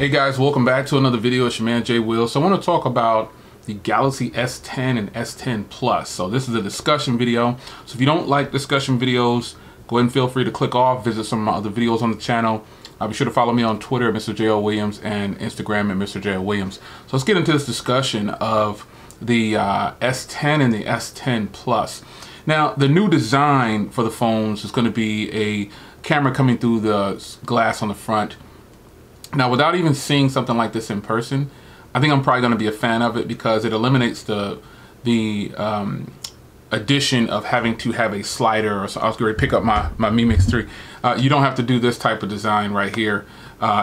Hey guys, welcome back to another video. It's your man Jay Will. So I want to talk about the Galaxy S10 and S10 Plus. So this is a discussion video. So if you don't like discussion videos, go ahead and feel free to click off, visit some of my other videos on the channel. Be sure to follow me on Twitter at Mr. J.O. Williams and Instagram at Mr. J.O. Williams. So let's get into this discussion of the S10 and the S10 Plus. Now, the new design for the phones is going to be a camera coming through the glass on the front. Now, without even seeing something like this in person, I think I'm probably going to be a fan of it because it eliminates the addition of having to have a slider. So I was going to pick up my Mi Mix 3. You don't have to do this type of design right here.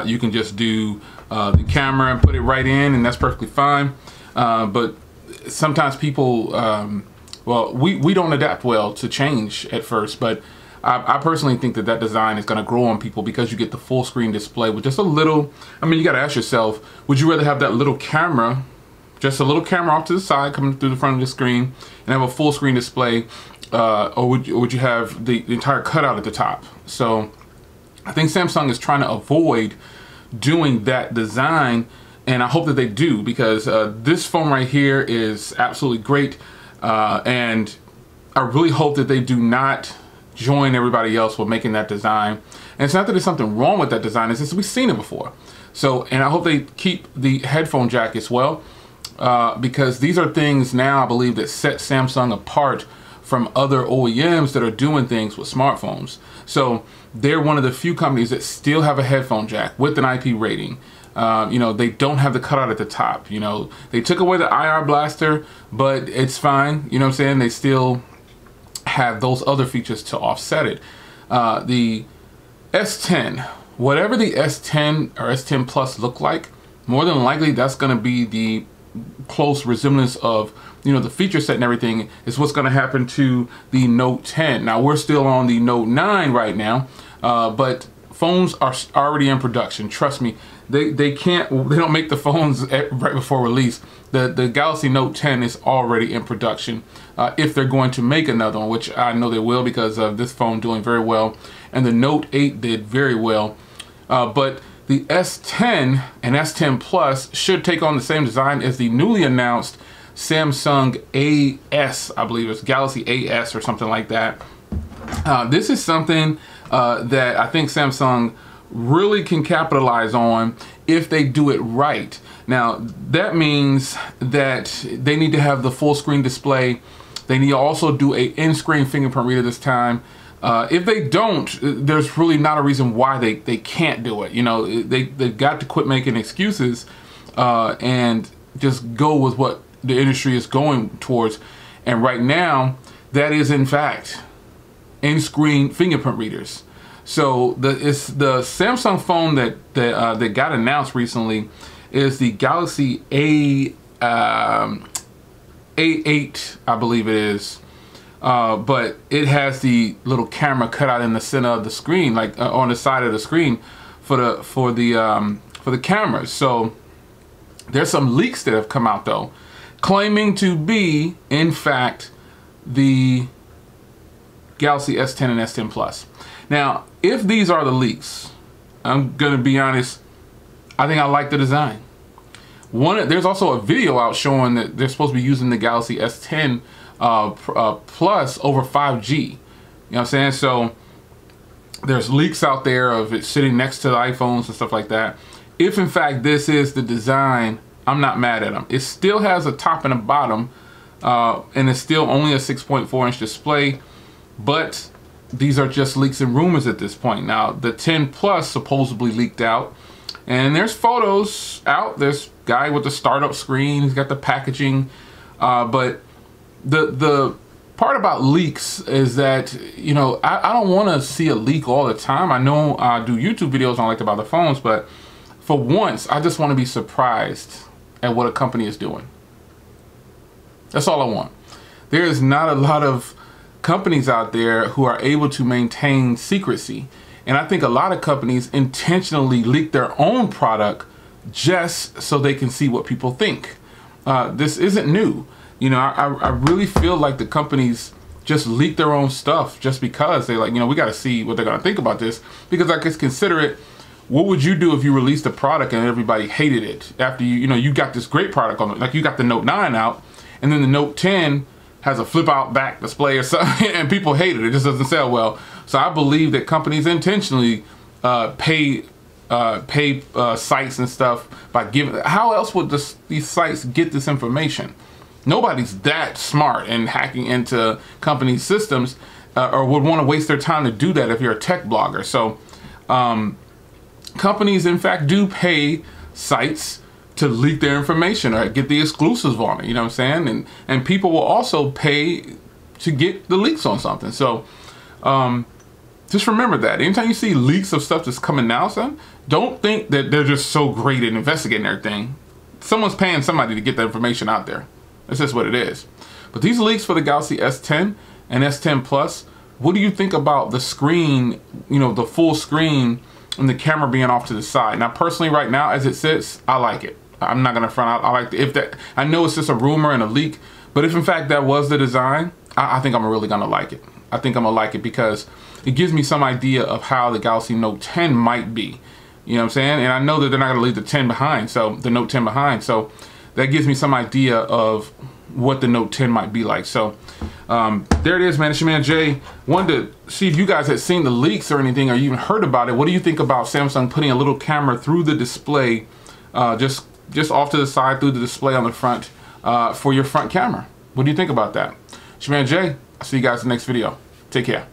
You can just do the camera and put it right in, and that's perfectly fine. But sometimes people, well, we don't adapt well to change at first, but I personally think that that design is going to grow on people because you get the full screen display with just a little. I mean, you got to ask yourself, would you rather have that little camera, just a little camera off to the side coming through the front of the screen, and have a full screen display, or would you have the entire cutout at the top? So I think Samsung is trying to avoid doing that design, and I hope that they do, because this phone right here is absolutely great, and I really hope that they do not join everybody else with making that design. And it's not that there's something wrong with that design, it's just we've seen it before. So, and I hope they keep the headphone jack as well, because these are things now, I believe, that set Samsung apart from other OEMs that are doing things with smartphones. So they're one of the few companies that still have a headphone jack with an IP rating. You know, they don't have the cutout at the top. You know, they took away the IR blaster, but it's fine. You know what I'm saying? They still have those other features to offset it. The S10, whatever the S10 or S10 Plus look like, more than likely that's going to be the close resemblance of, you know, the feature set and everything is what's going to happen to the Note 10. Now, we're still on the Note 9 right now, but phones are already in production. Trust me, they don't make the phones right before release. The Galaxy Note 10 is already in production, if they're going to make another one, which I know they will because of this phone doing very well, and the Note 8 did very well. But the S10 and S10 Plus should take on the same design as the newly announced Samsung AS, I believe it's Galaxy AS or something like that. This is something that I think Samsung really can capitalize on if they do it right. Now, that means that they need to have the full screen display. They need to also do a in-screen fingerprint reader this time. If they don't, there's really not a reason why they can't do it. You know, they've got to quit making excuses and just go with what the industry is going towards. And right now, that is in fact in-screen fingerprint readers. So it's the Samsung phone that got announced recently is the Galaxy A8, I believe it is. But it has the little camera cut out in the center of the screen, like on the side of the screen for the cameras. So there's some leaks that have come out though, claiming to be in fact the Galaxy S10 and S10 Plus. Now, if these are the leaks, I'm gonna be honest, I think I like the design. There's also a video out showing that they're supposed to be using the Galaxy S10 Plus over 5G. You know what I'm saying? So there's leaks out there of it sitting next to the iPhones and stuff like that. If in fact this is the design, I'm not mad at them. It still has a top and a bottom, and it's still only a 6.4-inch display, but these are just leaks and rumors at this point. Now, the 10 Plus supposedly leaked out, and there's photos out. There's guy with the startup screen. He's got the packaging, but the part about leaks is that, you know, I don't want to see a leak all the time. I know I do YouTube videos on like about the phones, but for once, I just want to be surprised at what a company is doing. That's all I want. There is not a lot of companies out there who are able to maintain secrecy. And I think a lot of companies intentionally leak their own product just so they can see what people think. This isn't new. You know, I really feel like the companies just leak their own stuff just because they're like, you know, we got to see what they're going to think about this, because I could consider it What would you do if you released a product and everybody hated it after you got this great product on it? Like you got the Note 9 out, and then the Note 10 has a flip out back display or something, and people hate it. It just doesn't sell well. So I believe that companies intentionally pay sites and stuff by giving. How else would these sites get this information? Nobody's that smart and hacking into company systems or would want to waste their time to do that if you're a tech blogger. So companies, in fact, do pay sites to leak their information or get the exclusives on it. You know what I'm saying? And people will also pay to get the leaks on something. So just remember that. Anytime you see leaks of stuff that's coming out, don't think that they're just so great at investigating everything. Someone's paying somebody to get that information out there. That's just what it is. But these leaks for the Galaxy S10 and S10 Plus, what do you think about the screen, the full screen and the camera being off to the side? Now, personally, right now, as it sits, I like it. I'm not gonna front. I like I know it's just a rumor and a leak, but if in fact that was the design, I think I'm really gonna like it. I think I'm gonna like it because it gives me some idea of how the Galaxy Note 10 might be. You know what I'm saying? And I know that they're not gonna leave the 10 behind, so the Note 10 behind. So that gives me some idea of what the Note 10 might be like. So there it is, man. It's your man Jay. Wanted to see if you guys had seen the leaks or anything, or you even heard about it. What do you think about Samsung putting a little camera through the display, just off to the side through the display on the front for your front camera? What do you think about that? It's your man Jay. I'll see you guys in the next video. Take care.